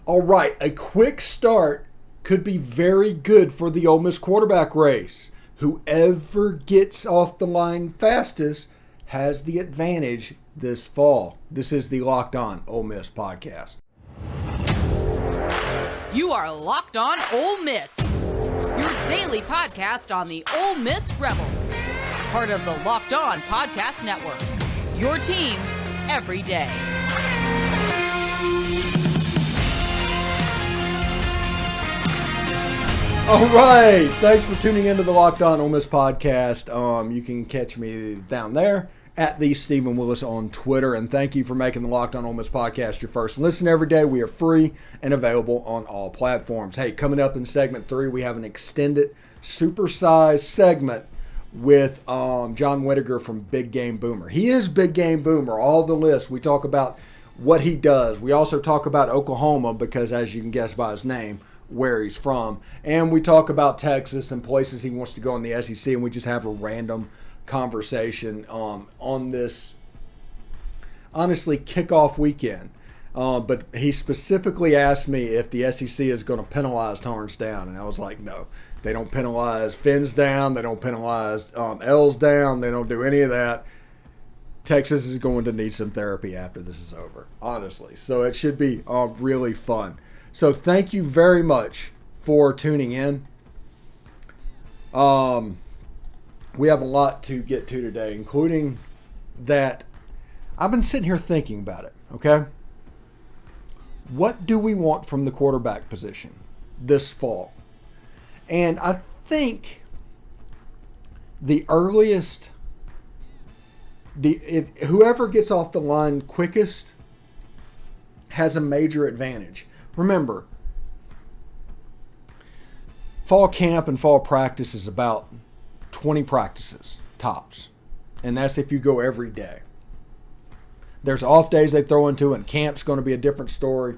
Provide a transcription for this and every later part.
All right, a quick start could be very good for the Ole Miss quarterback race. Whoever gets off the line fastest has the advantage this fall. This is the Locked On Ole Miss podcast. You are Locked On Ole Miss, your daily podcast on the Ole Miss Rebels. Part of the Locked On Podcast Network, your team every day. All right, thanks for tuning into the Locked On Ole Miss podcast. You can catch me down there at the Stephen Willis on Twitter, and thank you for making the Locked On Ole Miss podcast your first listen every day. We are free and available on all platforms. Hey, coming up in segment 3, we have an extended, supersized segment with John Whitaker from Big Game Boomer. He is Big Game Boomer. All the lists. We talk about what he does. We also talk about Oklahoma because, as you can guess by his name, where he's from. And we talk about Texas and places he wants to go in the SEC, and we just have a random conversation on this, honestly, kickoff weekend. But he specifically asked me if the SEC is going to penalize Torrance down, and I was like, no. They don't penalize Fins down. They don't penalize L's down. They don't do any of that. Texas is going to need some therapy after this is over, honestly. So it should be really fun. So thank you very much for tuning in. We have a lot to get to today, including that I've been sitting here thinking about it, okay? What do we want from the quarterback position this fall? And I think the earliest, whoever gets off the line quickest has a major advantage. Remember, fall camp and fall practice is about 20 practices, tops. And that's if you go every day. There's off days they throw into it, and camp's going to be a different story.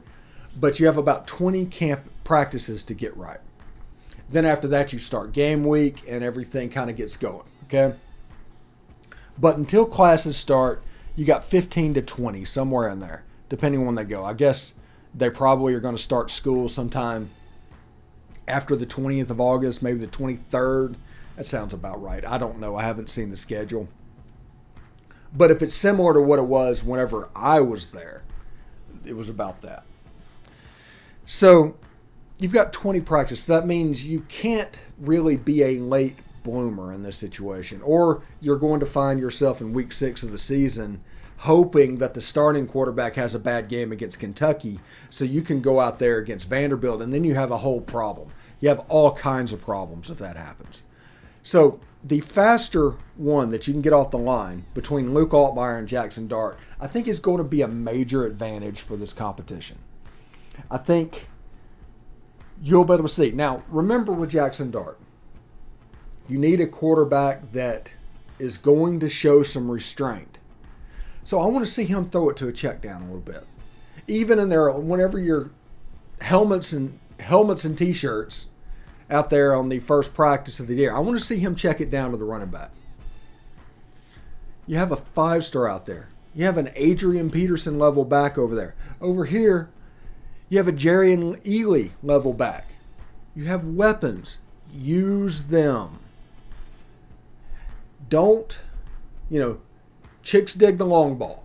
But you have about 20 camp practices to get right. Then after that, you start game week, and everything kind of gets going, okay? But until classes start, you got 15 to 20, somewhere in there, depending on when they go. I guess they probably are going to start school sometime after the 20th of August, maybe the 23rd. That sounds about right. I don't know. I haven't seen the schedule. But if it's similar to what it was whenever I was there, it was about that. So you've got 20 practices. That means you can't really be a late bloomer in this situation. Or you're going to find yourself in week 6 of the season hoping that the starting quarterback has a bad game against Kentucky so you can go out there against Vanderbilt, and then you have a whole problem. You have all kinds of problems if that happens. So the faster one that you can get off the line between Luke Altmyer and Jaxson Dart, I think is going to be a major advantage for this competition. I think you'll be able to see. Now, remember with Jaxson Dart, you need a quarterback that is going to show some restraint. So I want to see him throw it to a check down a little bit. Even in there, whenever your helmets and T-shirts out there on the first practice of the year, I want to see him check it down to the running back. You have a 5-star out there. You have an Adrian Peterson level back over there. Over here, you have a Jarian Ely level back. You have weapons. Use them. Don't, chicks dig the long ball.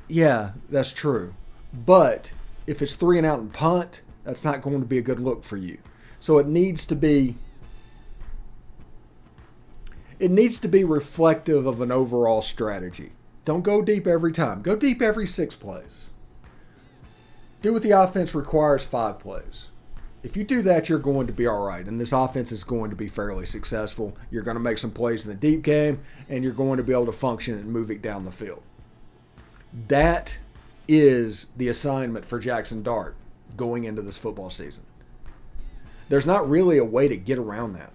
Yeah, that's true. But if it's 3 and out and punt, that's not going to be a good look for you. So it needs to be reflective of an overall strategy. Don't go deep every time. Go deep every 6 plays. Do what the offense requires 5 plays. If you do that, you're going to be all right, and this offense is going to be fairly successful. You're going to make some plays in the deep game, and you're going to be able to function and move it down the field. That is the assignment for Jaxson Dart going into this football season. There's not really a way to get around that.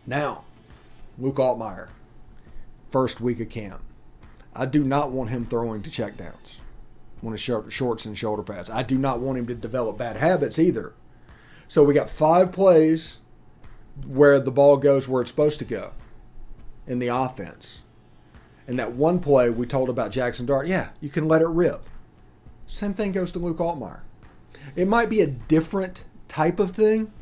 Now, Luke Altmyer, first week of camp. I do not want him throwing to checkdowns on his shorts and shoulder pads. I do not want him to develop bad habits either. So we got 5 plays where the ball goes where it's supposed to go in the offense. And that one play we told about Jaxson Dart, yeah, you can let it rip. Same thing goes to Luke Altmyer. It might be a different type of thing,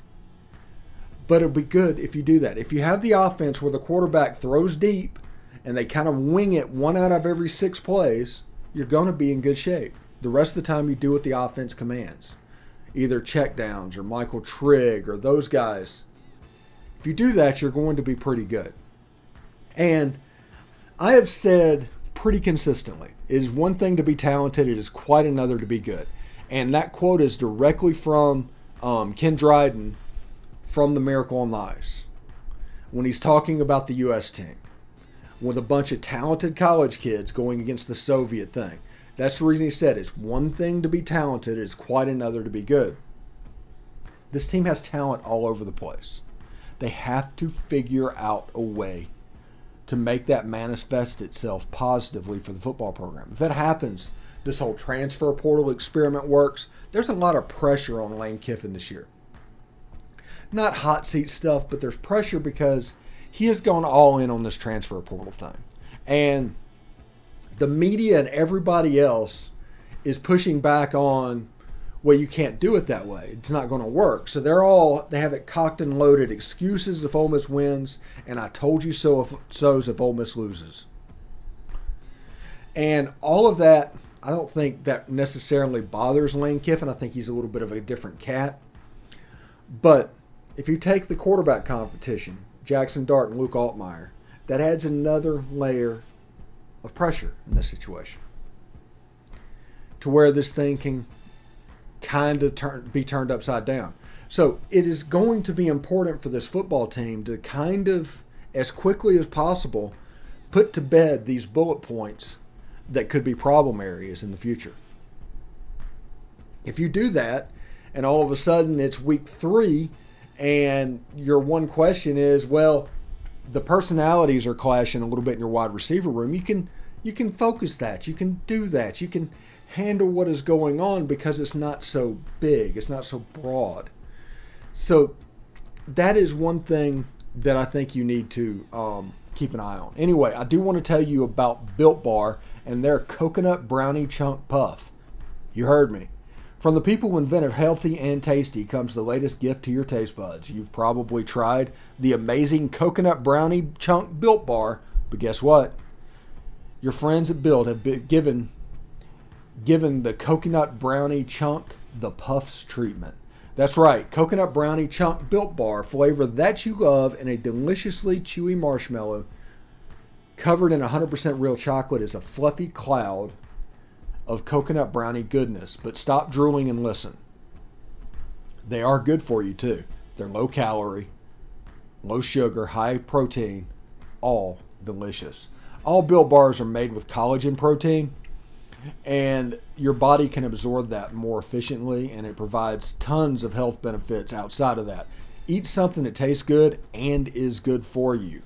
but it'll be good if you do that. If you have the offense where the quarterback throws deep and they kind of wing it 1 out of every 6 plays, you're going to be in good shape. The rest of the time you do what the offense commands. Either checkdowns or Michael Trigg or those guys. If you do that, you're going to be pretty good. And I have said pretty consistently, it is one thing to be talented, it is quite another to be good. And that quote is directly from Ken Dryden from the Miracle on Ice when he's talking about the U.S. team with a bunch of talented college kids going against the Soviet thing. That's the reason he said it's one thing to be talented, it's quite another to be good. This team has talent all over the place. They have to figure out a way to make that manifest itself positively for the football program. If that happens, this whole transfer portal experiment works, there's a lot of pressure on Lane Kiffin this year. Not hot seat stuff, but there's pressure because he has gone all in on this transfer portal thing. And the media and everybody else is pushing back on, well, you can't do it that way. It's not going to work. So they have it cocked and loaded. Excuses if Ole Miss wins, and I told you so if Ole Miss loses. And all of that, I don't think that necessarily bothers Lane Kiffin. I think he's a little bit of a different cat. But if you take the quarterback competition, Jaxson Dart and Luke Altmyer, that adds another layer of pressure in this situation to where this thing can kind of be turned upside down. So it is going to be important for this football team to kind of, as quickly as possible, put to bed these bullet points that could be problem areas in the future. If you do that, and all of a sudden it's week 3, and your one question is, well, the personalities are clashing a little bit in your wide receiver room, you can focus that. You can do that. You can handle what is going on because it's not so big. It's not so broad. So that is one thing that I think you need to keep an eye on. Anyway, I do want to tell you about Built Bar and their coconut brownie chunk puff. You heard me. From the people who invented healthy and tasty comes the latest gift to your taste buds. You've probably tried the amazing coconut brownie chunk Built Bar, but guess what? Your friends at Built have been given the coconut brownie chunk the puffs treatment. That's right, coconut brownie chunk Built Bar, flavor that you love in a deliciously chewy marshmallow covered in 100% real chocolate is a fluffy cloud of coconut brownie goodness. But stop drooling and listen. They are good for you too. They're low calorie, low sugar, high protein, all delicious. All Built Bars are made with collagen protein, and your body can absorb that more efficiently, and it provides tons of health benefits outside of that. Eat something that tastes good and is good for you.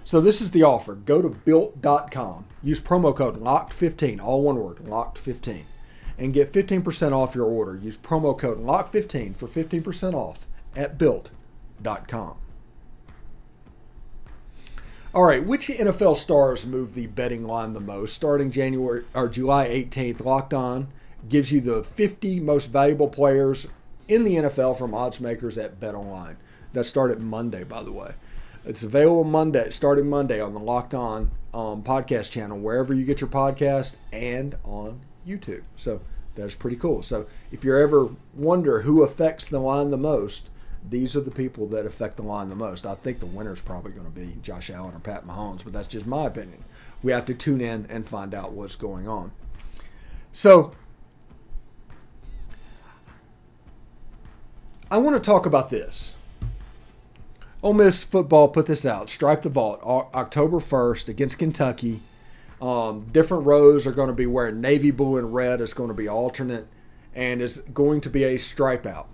So this is the offer. Go to Built.com. Use promo code LOCKED15, all one word, LOCKED15, and get 15% off your order. Use promo code LOCKED15 for 15% off at Built.com. All right, which NFL stars move the betting line the most? Starting July 18th, Locked On gives you the 50 most valuable players in the NFL from odds makers at BetOnline. That started Monday, by the way. It's available starting Monday on the Locked On podcast channel, wherever you get your podcast, and on YouTube. So that's pretty cool. So if you ever wonder who affects the line the most, these are the people that affect the line the most. I think the winner's probably going to be Josh Allen or Pat Mahomes, but that's just my opinion. We have to tune in and find out what's going on. So I want to talk about this. Ole Miss football put this out. Stripe the Vault, October 1st against Kentucky. Different rows are going to be wearing navy blue and red. It's going to be alternate, and it's going to be a stripe out.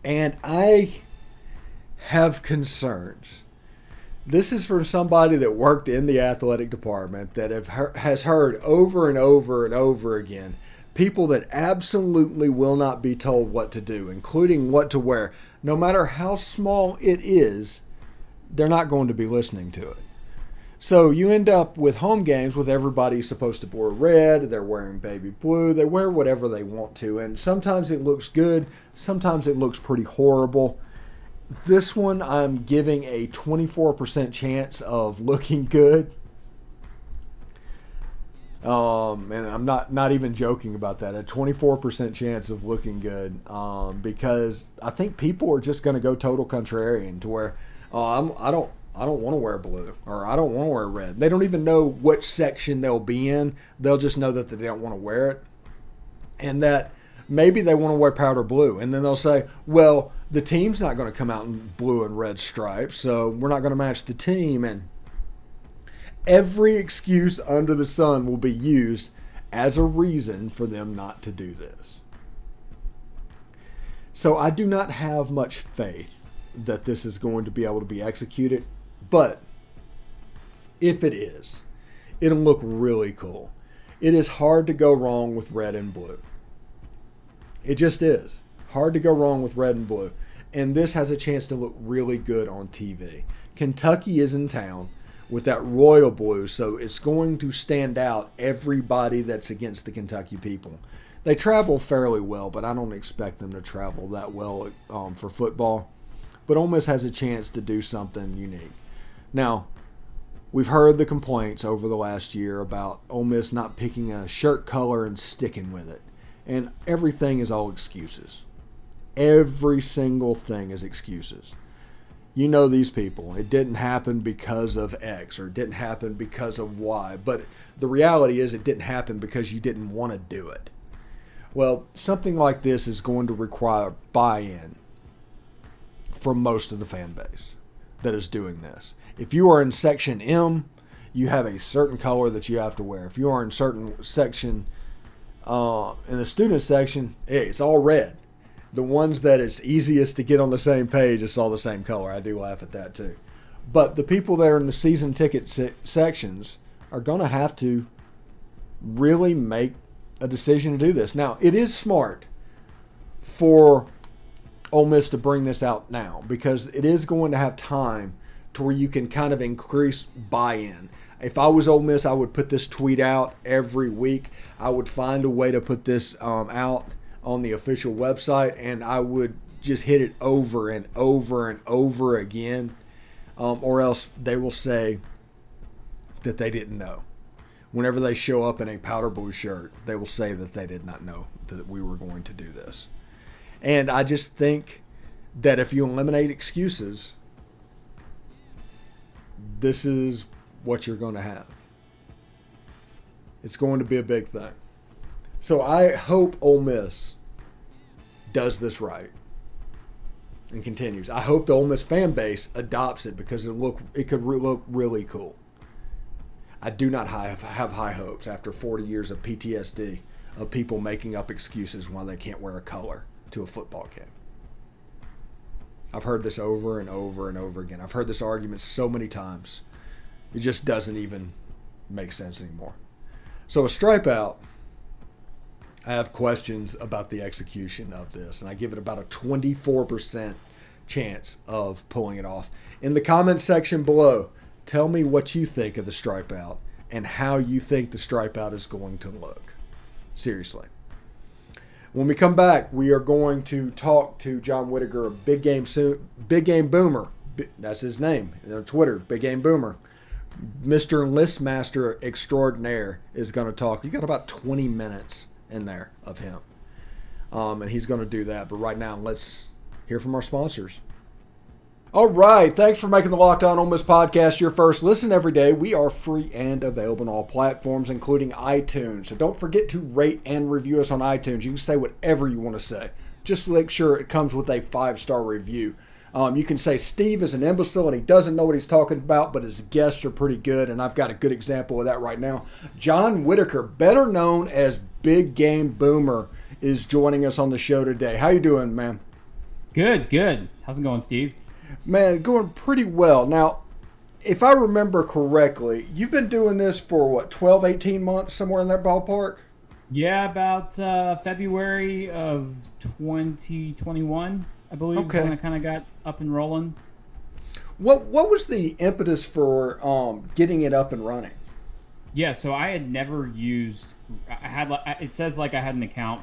And I have concerns. This is from somebody that worked in the athletic department that has heard over and over and over again people that absolutely will not be told what to do, including what to wear. No matter how small it is, they're not going to be listening to it. So you end up with home games with everybody supposed to wear red, they're wearing baby blue, they wear whatever they want to, and sometimes it looks good, sometimes it looks pretty horrible. This one I'm giving a 24% chance of looking good. And I'm not even joking about that. A 24% chance of looking good, because I think people are just going to go total contrarian to where I don't want to wear blue, or I don't want to wear red. They don't even know which section they'll be in. They'll just know that they don't want to wear it, and that maybe they want to wear powder blue. And then they'll say, well, the team's not going to come out in blue and red stripes, so we're not going to match the team. And every excuse under the sun will be used as a reason for them not to do this. So I do not have much faith that this is going to be able to be executed. But if it is, it'll look really cool. It is hard to go wrong with red and blue. It just is. Hard to go wrong with red and blue. And this has a chance to look really good on TV. Kentucky is in town with that royal blue, so it's going to stand out everybody that's against the Kentucky people. They travel fairly well, but I don't expect them to travel that well for football. But Ole Miss has a chance to do something unique. Now, we've heard the complaints over the last year about Ole Miss not picking a shirt color and sticking with it. And everything is all excuses. Every single thing is excuses. You know these people. It didn't happen because of X, or it didn't happen because of Y. But the reality is it didn't happen because you didn't want to do it. Well, something like this is going to require buy-in from most of the fan base that is doing this. If you are in section M, you have a certain color that you have to wear. If you are in certain section, in the student section, hey, it's all red. The ones that it's easiest to get on the same page, it's all the same color. I do laugh at that too. But the people that are in the season ticket sections are going to have to really make a decision to do this. Now, it is smart for Ole Miss to bring this out now, because it is going to have time to where you can kind of increase buy-in. If I was Ole Miss, I would put this tweet out every week. I would find a way to put this out on the official website, and I would just hit it over and over and over again, or else they will say that they didn't know. Whenever they show up in a powder blue shirt, they will say that they did not know that we were going to do this. And I just think that if you eliminate excuses, this is what you're going to have. It's going to be a big thing. So I hope Ole Miss does this right and continues. I hope the Ole Miss fan base adopts it, because it could look really cool. I do not have high hopes after 40 years of PTSD of people making up excuses why they can't wear a color to a football game. I've heard this over and over and over again. I've heard this argument so many times. It just doesn't even make sense anymore. So a stripe out, I have questions about the execution of this, and I give it about a 24% chance of pulling it off. In the comment section below, tell me what you think of the stripe out and how you think the stripe out is going to look. Seriously. When we come back, we are going to talk to John Whitaker, Big Game Boomer. That's his name on Twitter, Big Game Boomer. Mr. Listmaster Extraordinaire is going to talk. You got about 20 minutes in there of him. And he's going to do that. But right now, let's hear from our sponsors. All right. Thanks for making the Locked On Ole Miss podcast your first listen every day. We are free and available on all platforms, including iTunes. So don't forget to rate and review us on iTunes. You can say whatever you want to say. Just make sure it comes with a 5-star review. You can say Steve is an imbecile and he doesn't know what he's talking about, but his guests are pretty good, and I've got a good example of that right now. John Whitaker, better known as Big Game Boomer, is joining us on the show today. How you doing, man? Good. How's it going, Steve? Man, going pretty well. Now, if I remember correctly, you've been doing this for, 12, 18 months, somewhere in that ballpark? Yeah, about February of 2021, I believe, okay, when I kind of got up and rolling. What was the impetus for getting it up and running? Yeah, so I had never used. I had. It says like I had an account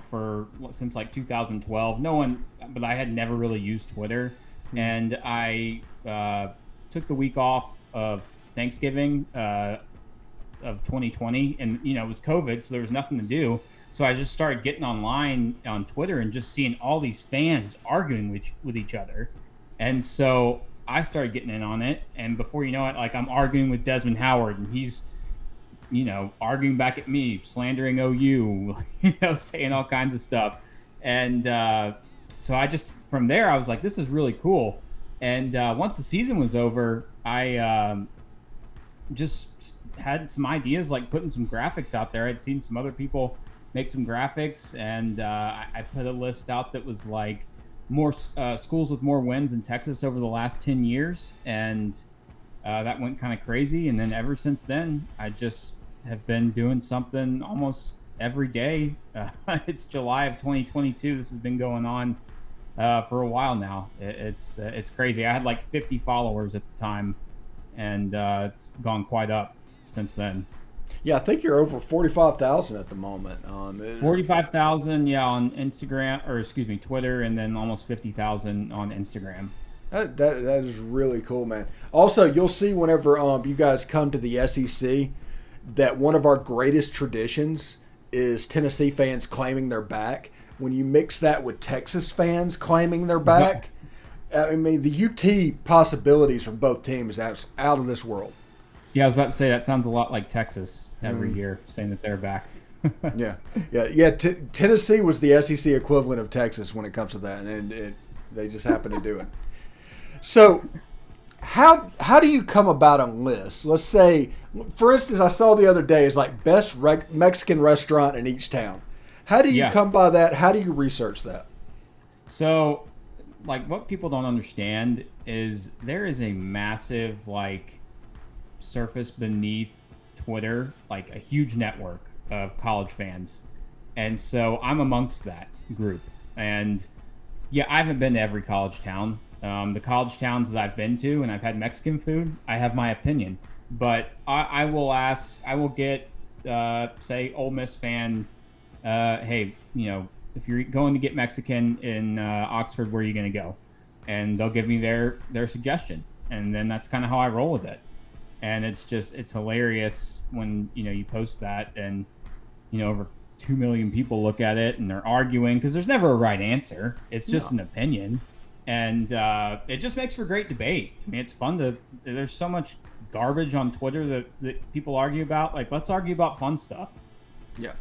since like 2012. But I had never really used Twitter, and I took the week off of Thanksgiving of 2020, and it was COVID, so there was nothing to do. So I just started getting online on Twitter and just seeing all these fans arguing with each other, and so I started getting in on it. And before you know it, like I'm arguing with Desmond Howard, and he's arguing back at me, slandering OU, saying all kinds of stuff. And so I just, from there, I was like, this is really cool. And once the season was over, I just had some ideas, like putting some graphics out there. I'd seen some other people make some graphics, and I put a list out that was like more schools with more wins in Texas over the last 10 years. And that went kind of crazy. And then ever since then, I just have been doing something almost every day. It's July of 2022. This has been going on for a while now. It's crazy. I had like 50 followers at the time, and it's gone quite up since then. Yeah, I think you're over 45,000 at the moment. 45,000, yeah, on Twitter, and then almost 50,000 on Instagram. That is really cool, man. Also, you'll see whenever you guys come to the SEC that one of our greatest traditions is Tennessee fans claiming they're back. When you mix that with Texas fans claiming they're back, I mean, the UT possibilities from both teams is out of this world. Yeah, I was about to say that sounds a lot like Texas every year, saying that they're back. Yeah. Tennessee was the SEC equivalent of Texas when it comes to that, and they just happen to do it. So, how do you come about a list? Let's say, for instance, I saw the other day is like best Mexican restaurant in each town. How do you come by that? How do you research that? So, like, what people don't understand is there is a massive surface beneath Twitter, like a huge network of college fans, and so I'm amongst that group. And yeah, I haven't been to every college town. The college towns that I've been to and I've had Mexican food, I have my opinion. But I will get, say, Ole Miss fan, hey, if you're going to get Mexican in Oxford, where are you going to go? And they'll give me their suggestion. And then that's kind of how I roll with it. And it's hilarious when, you post that and, over 2 million people look at it and they're arguing because there's never a right answer. It's just an opinion. And it just makes for great debate. I mean, it's fun there's so much garbage on Twitter that people argue about. Like, let's argue about fun stuff. Yeah.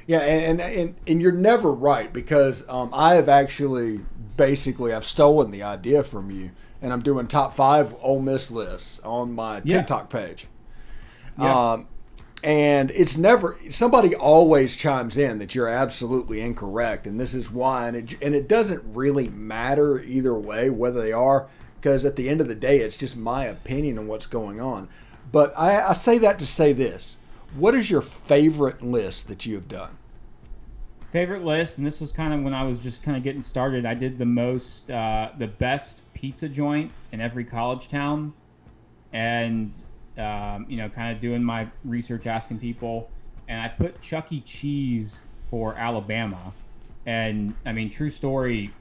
Yeah, and you're never right, because I have actually, I've stolen the idea from you, and I'm doing top 5 Ole Miss lists on my TikTok page. Yeah. And it's never, somebody always chimes in that you're absolutely incorrect, and this is why, and it doesn't really matter either way whether they are, because at the end of the day, it's just my opinion on what's going on. But I say that to say this. What is your favorite list that you have done? Favorite list, and this was kind of when I was just kind of getting started. I did the best pizza joint in every college town, and kind of doing my research, asking people, and I put Chuck E. Cheese for Alabama. And I mean, true story,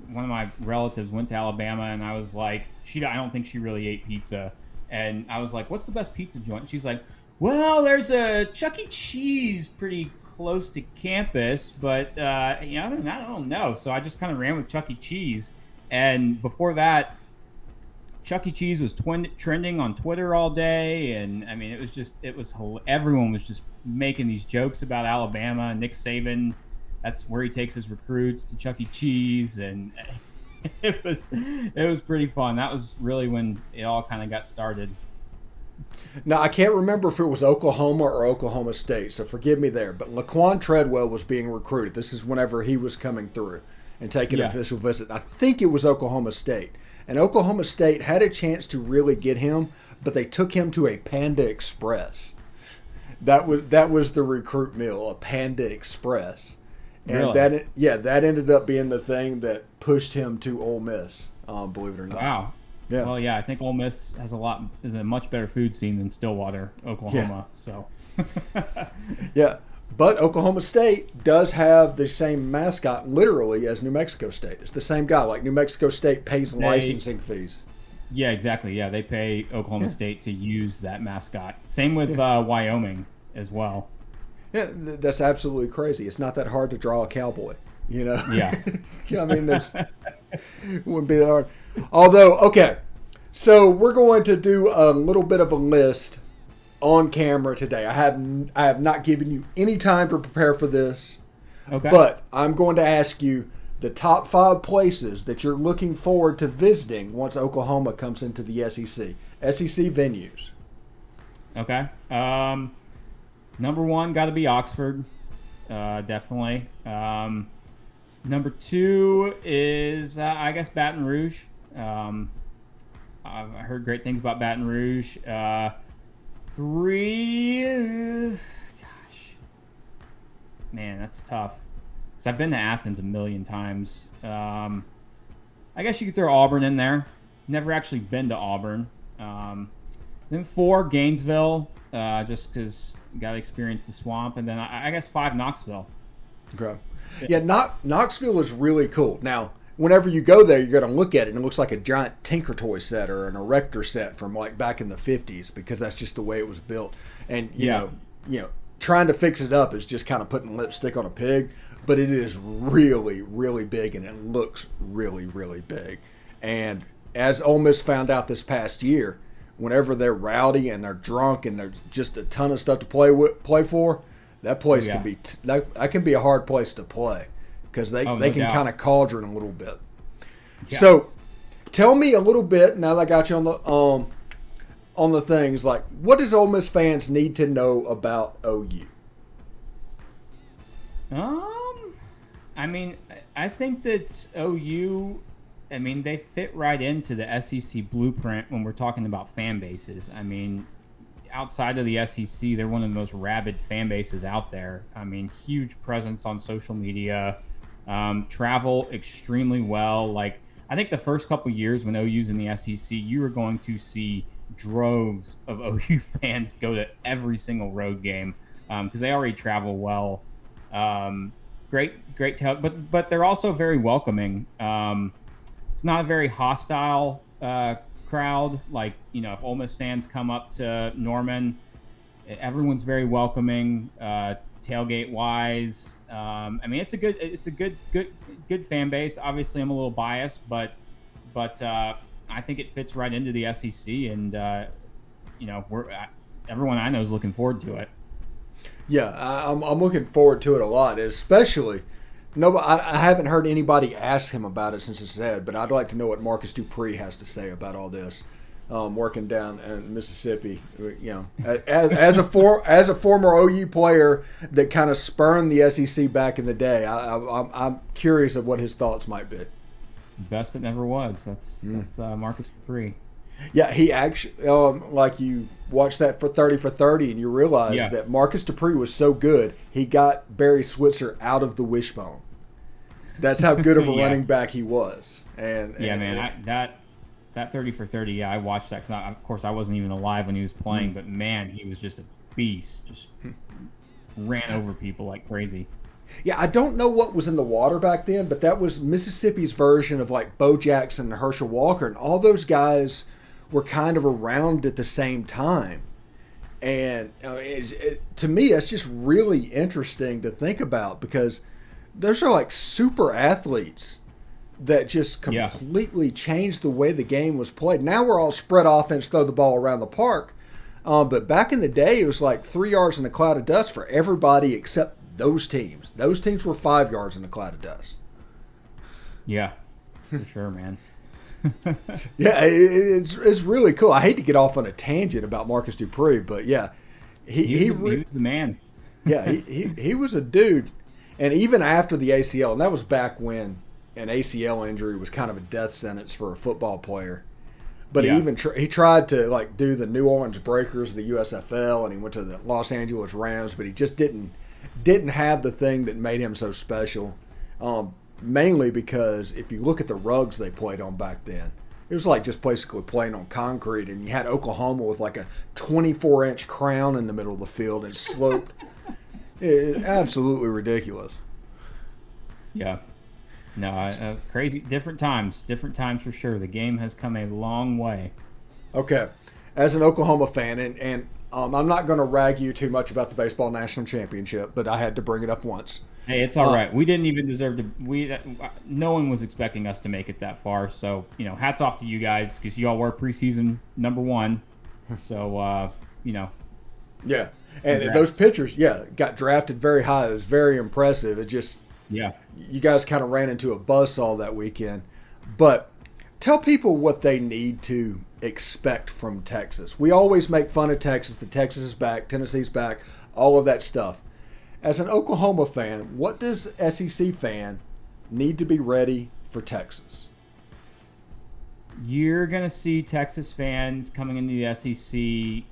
one of my relatives went to Alabama, and I was like, I don't think she really ate pizza. And I was like, what's the best pizza joint? And she's like, well, there's a Chuck E. Cheese pretty close to campus, but other than that, I don't know. So I just kind of ran with Chuck E. Cheese. And before that, Chuck E. Cheese was trending on Twitter all day, and I mean, everyone was just making these jokes about Alabama. Nick Saban, that's where he takes his recruits, to Chuck E. Cheese, and it was pretty fun. That was really when it all kind of got started. Now, I can't remember if it was Oklahoma or Oklahoma State, so forgive me there, but Laquan Treadwell was being recruited. This is whenever he was coming through and taking an official visit. I think it was Oklahoma State. And Oklahoma State had a chance to really get him, but they took him to a Panda Express. That was the recruit meal, a Panda Express. And really? that ended up being the thing that pushed him to Ole Miss, believe it or not. Wow. Yeah. Well, yeah, I think Ole Miss is a much better food scene than Stillwater, Oklahoma. So. Yeah. But Oklahoma State does have the same mascot, literally, as New Mexico State. It's the same guy. Like New Mexico State pays licensing fees. Yeah, exactly. Yeah, they pay Oklahoma State to use that mascot. Same with Wyoming as well. Yeah, that's absolutely crazy. It's not that hard to draw a cowboy, you know? Yeah. I mean, it wouldn't be that hard. Although, okay, so we're going to do a little bit of a list on camera today. I have not given you any time to prepare for this. Okay. But I'm going to ask you the top 5 places that you're looking forward to visiting once Oklahoma comes into the SEC. SEC venues. Okay. Number 1 got to be Oxford. Definitely. Number 2 is, I guess, Baton Rouge. I've heard great things about Baton Rouge. 3, gosh, man, that's tough. Because I've been to Athens a million times. I guess you could throw Auburn in there. Never actually been to Auburn. Then 4, Gainesville, just because you got to experience the swamp. And then I guess 5, Knoxville. Okay. Yeah, Knoxville is really cool. Now, whenever you go there, you're going to look at it, and it looks like a giant Tinker Toy set or an Erector set from like back in the 50s, because that's just the way it was built. And you know, trying to fix it up is just kind of putting lipstick on a pig, but it is really, really big, and it looks really, really big. And as Ole Miss found out this past year, whenever they're rowdy and they're drunk and there's just a ton of stuff to play for, that place can be that can be a hard place to play. Because they can kind of cauldron a little bit. Yeah. So, tell me a little bit, now that I got you on the things, like, what does Ole Miss fans need to know about OU? I mean, I think that OU, I mean, they fit right into the SEC blueprint when we're talking about fan bases. I mean, outside of the SEC, they're one of the most rabid fan bases out there. I mean, huge presence on social media. Travel extremely well. Like, I think the first couple years when OU's in the SEC, you were going to see droves of OU fans go to every single road game because they already travel well. Great tell, but they're also very welcoming. It's not a very hostile crowd. Like, you know, if Ole Miss fans come up to Norman, everyone's very welcoming. Tailgate wise, I mean, it's a good fan base. Obviously, I'm a little biased, but I think it fits right into the SEC, and you know, everyone I know is looking forward to it. Yeah, I'm looking forward to it a lot, especially. I haven't heard anybody ask him about it since it's said, but I'd like to know what Marcus Dupree has to say about all this. Working down in Mississippi, you know, as a former OU player that kind of spurned the SEC back in the day, I'm curious of what his thoughts might be. Best that never was. That's Marcus Dupree. Yeah, he actually, like, you watch that for 30 for 30, and you realize that Marcus Dupree was so good, he got Barry Switzer out of the wishbone. That's how good of a running back he was. That 30 for 30, I watched that because, of course, I wasn't even alive when he was playing. But, man, he was just a beast. Just ran over people like crazy. Yeah, I don't know what was in the water back then, but that was Mississippi's version of, like, Bo Jackson and Herschel Walker. And all those guys were kind of around at the same time. And to me, it's just really interesting to think about, because those are, like, super athletes that just completely changed the way the game was played. Now we're all spread offense, throw the ball around the park. But back in the day, it was like 3 yards in a cloud of dust for everybody except those teams. Those teams were 5 yards in a cloud of dust. Yeah, for sure, man. Yeah, it's really cool. I hate to get off on a tangent about Marcus Dupree, but yeah, he was the man. Yeah, he was a dude. And even after the ACL, and that was back when an ACL injury was kind of a death sentence for a football player. But he tried to, like, do the New Orleans Breakers, the USFL, and he went to the Los Angeles Rams, but he just didn't have the thing that made him so special. Mainly because if you look at the rugs they played on back then, It was like just basically playing on concrete, and you had Oklahoma with like a 24-inch crown in the middle of the field and sloped. Absolutely ridiculous. Yeah. No, crazy. Different times for sure. The game has come a long way. Okay. As an Oklahoma fan, and I'm not going to rag you too much about the baseball national championship, but I had to bring it up once. Hey, it's all right. We didn't even deserve to. No one was expecting us to make it that far. So, hats off to you guys because you all were preseason number one. So, Yeah. And congrats. those pitchers, got drafted very high. It was very impressive. It just, Yeah. you guys kind of ran into a buzzsaw that weekend. But tell people what they need to expect from Texas. We always make fun of Texas. The Texas is back, Tennessee's back, all of that stuff. As an Oklahoma fan, what does SEC fan need to be ready for Texas? You're going to see Texas fans coming into the SEC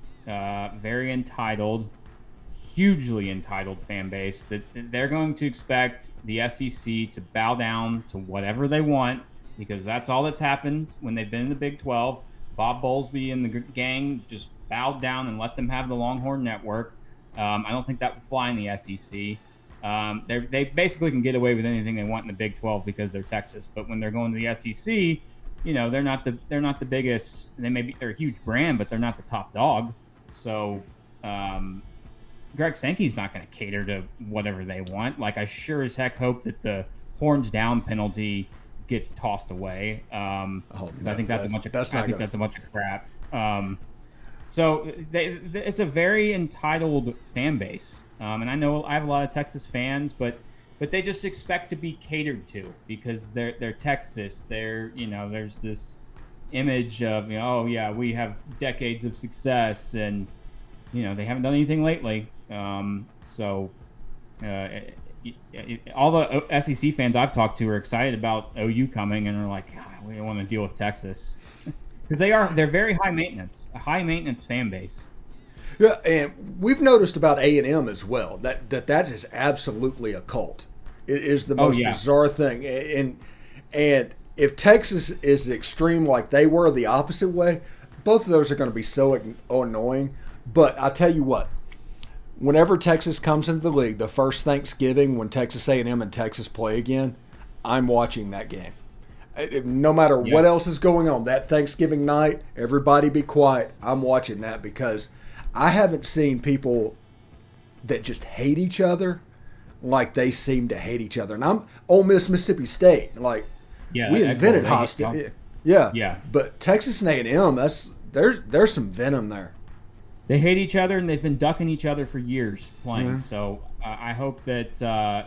very entitled, hugely entitled fan base. That they're going to expect the SEC to bow down to whatever they want because that's all that's happened when they've been in the Big 12. Bob Bowlesby and the gang just bowed down and let them have the Longhorn Network. I don't think that would fly in the SEC. They basically can get away with anything they want in the Big 12 because they're Texas. But when they're going to the SEC, they're not the biggest. They're a huge brand, but they're not the top dog. So Greg Sankey's not going to cater to whatever they want. Like I sure as heck hope that the horns down penalty gets tossed away because I think that's a bunch of crap. So it's a very entitled fan base, and I know I have a lot of Texas fans, but they just expect to be catered to because they're Texas. There's this image of we have decades of success, and they haven't done anything lately. All the SEC fans I've talked to are excited about OU coming, and are like, God, we don't want to deal with Texas. Because they're very a high maintenance fan base. Yeah, and we've noticed about A&M as well that is absolutely a cult. It is the most bizarre thing, and if Texas is extreme like they were the opposite way, both of those are going to be so annoying. But I tell you what, whenever Texas comes into the league, the first Thanksgiving when Texas A&M and Texas play again, I'm watching that game. No matter what else is going on, that Thanksgiving night, everybody be quiet. I'm watching that because I haven't seen people that just hate each other like they seem to hate each other. And I'm Ole Miss, Mississippi State. Like, we invented hostility. Yeah. But Texas and A&M, there's some venom there. They hate each other, and they've been ducking each other for years playing. Mm-hmm. So I hope that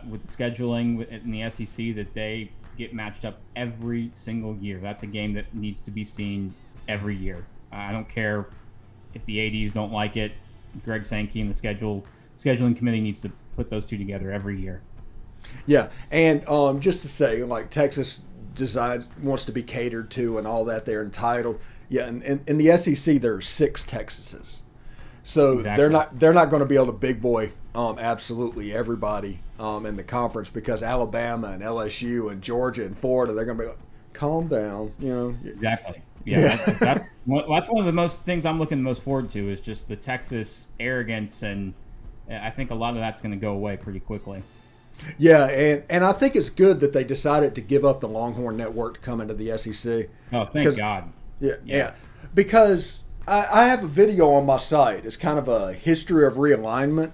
with the scheduling in the SEC that they get matched up every single year. That's a game that needs to be seen every year. I don't care if the ADs don't like it. Greg Sankey and the scheduling committee needs to put those two together every year. Yeah, and just to say, like Texas wants to be catered to and all that, they're entitled. Yeah, and in the SEC there are 6 Texases. So exactly. they're not going to be able to big boy absolutely everybody in the conference because Alabama and LSU and Georgia and Florida, they're going to be like, calm down, Exactly. Yeah. That's one of the most things I'm looking most forward to is just the Texas arrogance, and I think a lot of that's going to go away pretty quickly. Yeah, and I think it's good that they decided to give up the Longhorn Network to come into the SEC. Oh, thank God. Yeah. Because I have a video on my site. It's kind of a history of realignment,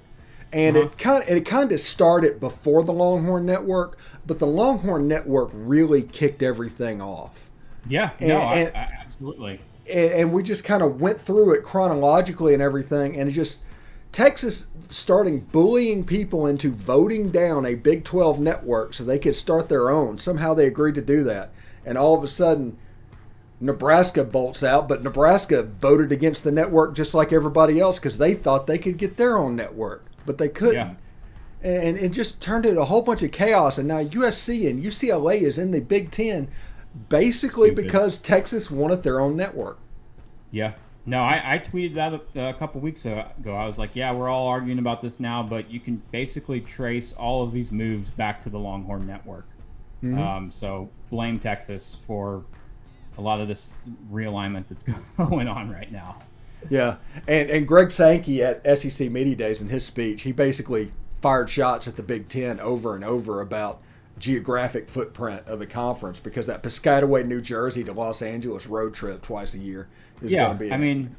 and it kind of started before the Longhorn Network, but the Longhorn Network really kicked everything off. Yeah, absolutely. And we just kind of went through it chronologically and everything, and it just Texas starting bullying people into voting down a Big 12 network so they could start their own. Somehow they agreed to do that, and all of a sudden Nebraska bolts out, but Nebraska voted against the network just like everybody else because they thought they could get their own network, but they couldn't. Yeah. And it just turned into a whole bunch of chaos, and now USC and UCLA is in the Big Ten basically because Texas wanted their own network. Yeah. No, I tweeted that a couple weeks ago. I was like, we're all arguing about this now, but you can basically trace all of these moves back to the Longhorn Network. Mm-hmm. So blame Texas for a lot of this realignment that's going on right now. Yeah, and Greg Sankey at SEC Media Days in his speech, he basically fired shots at the Big Ten over and over about geographic footprint of the conference, because that Piscataway, New Jersey to Los Angeles road trip twice a year is going to be. I mean,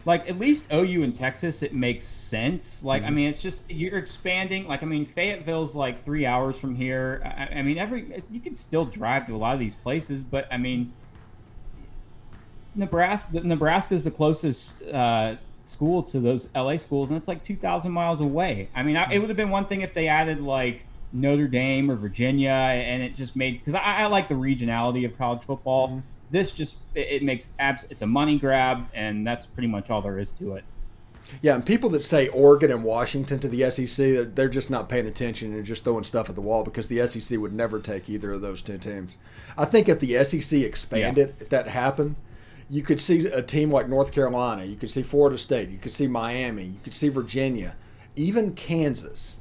like at least OU in Texas, it makes sense. Like, I mean, it's just you're expanding. Like, I mean, Fayetteville's like 3 hours from here. I mean, you can still drive to a lot of these places, but I mean, Nebraska's the closest school to those LA schools, and it's like 2,000 miles away. I mean, it would have been one thing if they added like Notre Dame or Virginia, and it just made, because I like the regionality of college football. This just it makes it's a money grab, and that's pretty much all there is to it. Yeah, and people that say Oregon and Washington to the SEC, they're just not paying attention and just throwing stuff at the wall, because the SEC would never take either of those two teams. I think if the SEC expanded, if that happened, you could see a team like North Carolina, you could see Florida State, you could see Miami, you could see Virginia, even Kansas.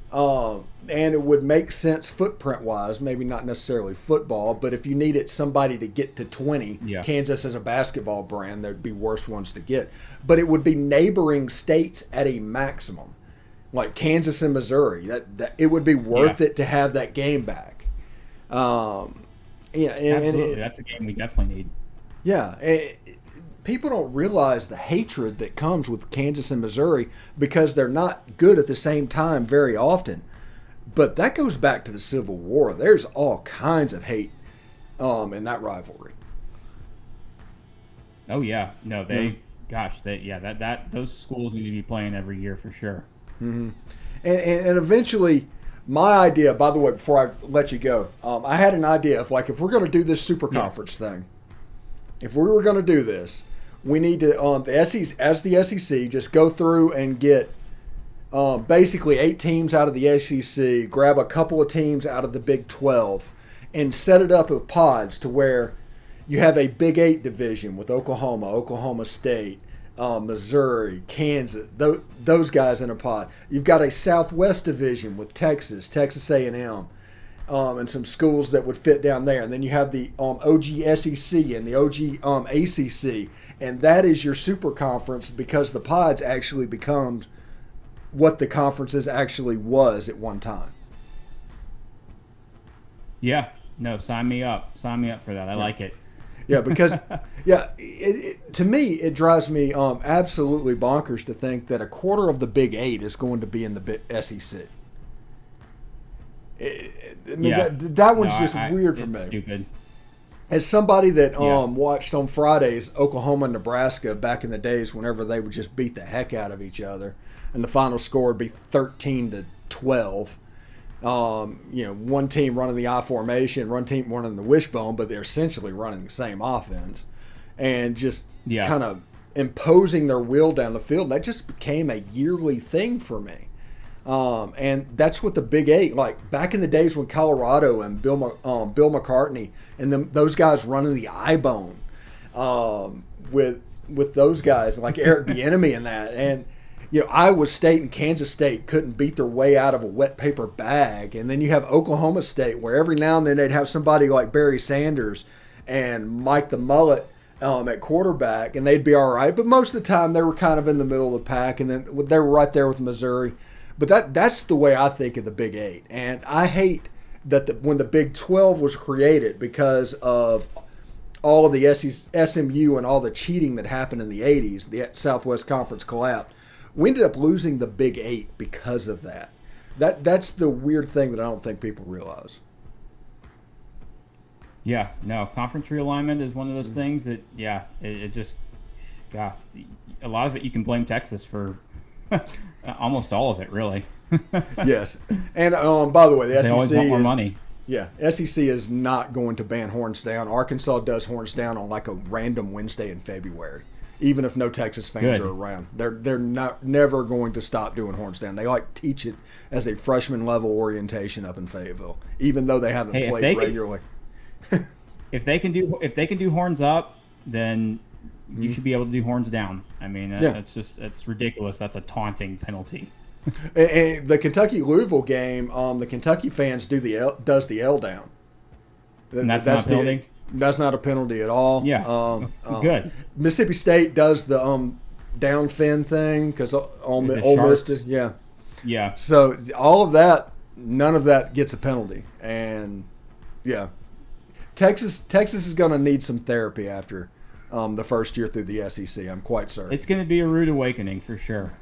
And it would make sense footprint-wise, maybe not necessarily football, but if you needed somebody to get to 20, Kansas as a basketball brand, there'd be worse ones to get. But it would be neighboring states at a maximum, like Kansas and Missouri. That it would be worth it to have that game back. Absolutely. That's a game we definitely need. Yeah, people don't realize the hatred that comes with Kansas and Missouri, because they're not good at the same time very often. But that goes back to the Civil War. There's all kinds of hate in that rivalry. Oh yeah, no, those schools need to be playing every year for sure. Mm-hmm. And eventually, my idea, by the way, before I let you go, I had an idea of, like, if we're going to do this super conference thing. If we were going to do this, we need to, as the SEC, just go through and get basically 8 teams out of the SEC, grab a couple of teams out of the Big 12, and set it up with pods to where you have a Big 8 division with Oklahoma State, Missouri, Kansas, those guys in a pod. You've got a Southwest division with Texas A&M. And some schools that would fit down there. And then you have the OG SEC and the OG ACC. And that is your super conference, because the pods actually becomes what the conferences actually was at one time. Yeah. No, sign me up. Sign me up for that. I like it. Yeah, because, to me, it drives me absolutely bonkers to think that a quarter of the Big 8 is going to be in the SEC. That one's just weird for me. Stupid. As somebody that watched on Fridays Oklahoma and Nebraska back in the days, whenever they would just beat the heck out of each other, and the final score would be 13-12. One team running the I formation, one team running the wishbone, but they're essentially running the same offense, and just kind of imposing their will down the field. That just became a yearly thing for me. And that's what the Big 8, like back in the days when Colorado and Bill McCartney and those guys running the I-bone with those guys, like Eric Bieniemy and that. And, Iowa State and Kansas State couldn't beat their way out of a wet paper bag. And then you have Oklahoma State, where every now and then they'd have somebody like Barry Sanders and Mike the Mullet at quarterback, and they'd be all right. But most of the time they were kind of in the middle of the pack, and then they were right there with Missouri. But that's the way I think of the Big 8. And I hate that when the Big 12 was created, because of all of the SMU and all the cheating that happened in the 80s, the Southwest Conference collapsed, we ended up losing the Big 8 because of that. That's the weird thing that I don't think people realize. Yeah, no, conference realignment is one of those things that, it just, a lot of it you can blame Texas for. Almost all of it, really. Yes. And by the way, the SEC always want more money. Yeah, SEC is not going to ban horns down. Arkansas does horns down on like a random Wednesday in February, even if no Texas fans are around. They're never going to stop doing horns down. They like teach it as a freshman level orientation up in Fayetteville, even though they haven't played regularly. If they can do horns up, then you should be able to do horns down. I mean, it's ridiculous. That's a taunting penalty. And the Kentucky-Louisville game, the Kentucky fans does the L down. And that's not a penalty? That's not a penalty at all. Yeah. Good. Mississippi State does the down fin thing because Ole Miss did. Yeah. Yeah. So all of that, none of that gets a penalty. And, yeah. Texas is going to need some therapy after the first year through the SEC. I'm quite certain. It's going to be a rude awakening for sure.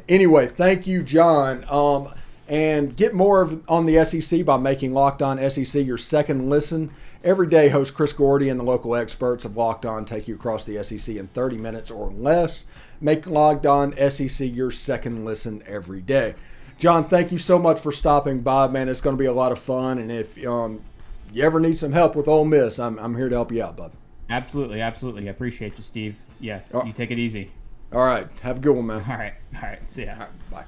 Anyway, thank you, John. And get more on the SEC by making Locked On SEC your second listen. Every day, host Chris Gordy and the local experts of Locked On take you across the SEC in 30 minutes or less. Make Locked On SEC your second listen every day. John, thank you so much for stopping by, man. It's going to be a lot of fun. And if you ever need some help with Ole Miss, I'm here to help you out, bud. Absolutely. I appreciate you, Steve. Yeah, you take it easy. All right. Have a good one, man. All right. See ya. All right, bye.